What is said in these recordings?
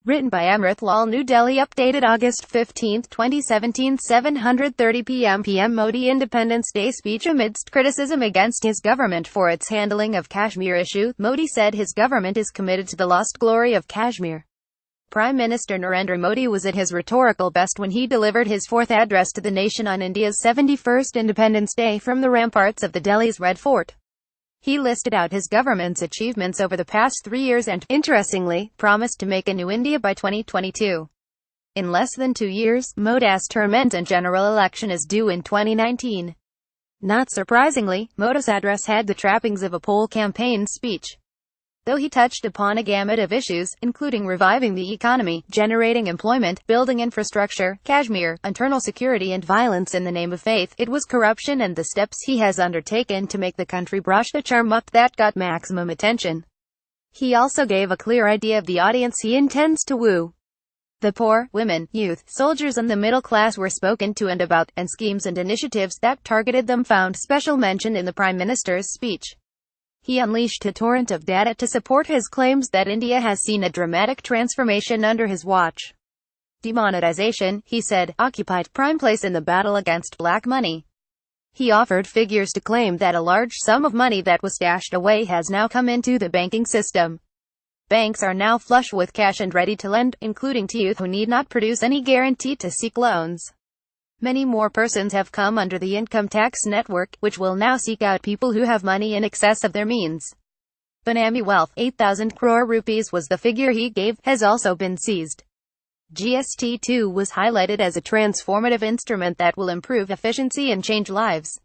Written by Amrit Lal. New Delhi. Updated August 15, 2017, 7:30 p.m. Modi Independence Day speech. Amidst criticism against his government for its handling of Kashmir issue, Modi said his government is committed to the lost glory of Kashmir. Prime Minister Narendra Modi was at his rhetorical best when he delivered his fourth address to the nation on India's 71st Independence Day from the ramparts of the Delhi's Red Fort. He listed out his government's achievements over the past 3 years and, interestingly, promised to make a new India by 2022. In less than 2 years, Modi's term ends and general election is due in 2019. Not surprisingly, Modi's address had the trappings of a poll campaign speech. Though he touched upon a gamut of issues, including reviving the economy, generating employment, building infrastructure, Kashmir, internal security and violence in the name of faith, it was corruption and the steps he has undertaken to make the country brush the charm up that got maximum attention. He also gave a clear idea of the audience he intends to woo. The poor, women, youth, soldiers and the middle class were spoken to and about, and schemes and initiatives that targeted them found special mention in the Prime Minister's speech. He unleashed a torrent of data to support his claims that India has seen a dramatic transformation under his watch. Demonetization, he said, occupied prime place in the battle against black money. He offered figures to claim that a large sum of money that was stashed away has now come into the banking system. Banks are now flush with cash and ready to lend, including to youth who need not produce any guarantee to seek loans. Many more persons have come under the income tax network, which will now seek out people who have money in excess of their means. Benami wealth, 8,000 crore rupees was the figure he gave, has also been seized. GST too was highlighted as a transformative instrument that will improve efficiency and change lives.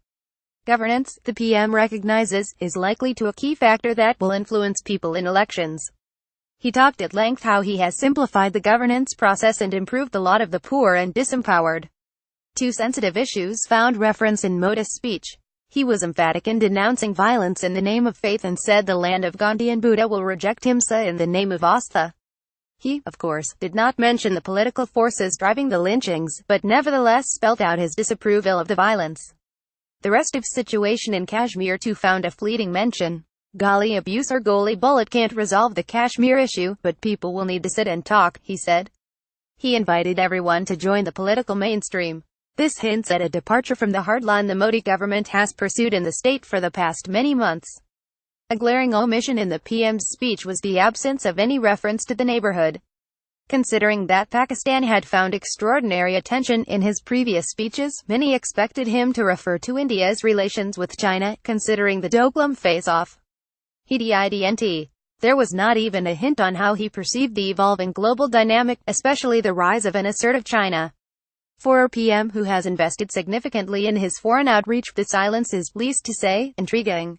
Governance, the PM recognizes, is likely to a key factor that will influence people in elections. He talked at length how he has simplified the governance process and improved the lot of the poor and disempowered. Two sensitive issues found reference in Modi's speech. He was emphatic in denouncing violence in the name of faith and said the land of Gandhi and Buddha will reject Himsa in the name of Astha. He, of course, did not mention the political forces driving the lynchings, but nevertheless spelt out his disapproval of the violence. The restive situation in Kashmir too found a fleeting mention. Gali abuse or goli bullet can't resolve the Kashmir issue, but people will need to sit and talk, he said. He invited everyone to join the political mainstream. This hints at a departure from the hardline the Modi government has pursued in the state for the past many months. A glaring omission in the PM's speech was the absence of any reference to the neighborhood. Considering that Pakistan had found extraordinary attention in his previous speeches, many expected him to refer to India's relations with China, considering the Doklam face-off. He didn't. There was not even a hint on how he perceived the evolving global dynamic, especially the rise of an assertive China. For a PM who has invested significantly in his foreign outreach, the silence is, pleased to say, intriguing.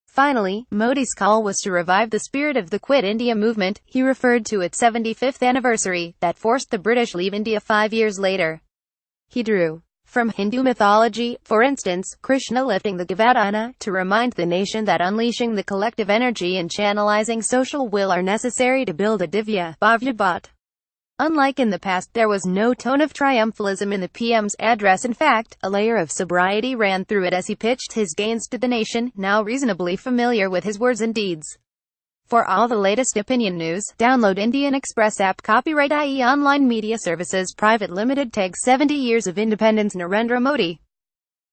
Finally, Modi's call was to revive the spirit of the Quit India movement. He referred to its 75th anniversary, that forced the British leave India 5 years later. He drew from Hindu mythology, for instance, Krishna lifting the Gavadana, to remind the nation that unleashing the collective energy and channelizing social will are necessary to build a Divya Bhavya Bhat. Unlike in the past, there was no tone of triumphalism in the PM's address. In fact, a layer of sobriety ran through it as he pitched his gains to the nation, now reasonably familiar with his words and deeds. For all the latest opinion news, download Indian Express app. Copyright IE Online Media Services Private Limited. Tag 70 Years of Independence. Narendra Modi.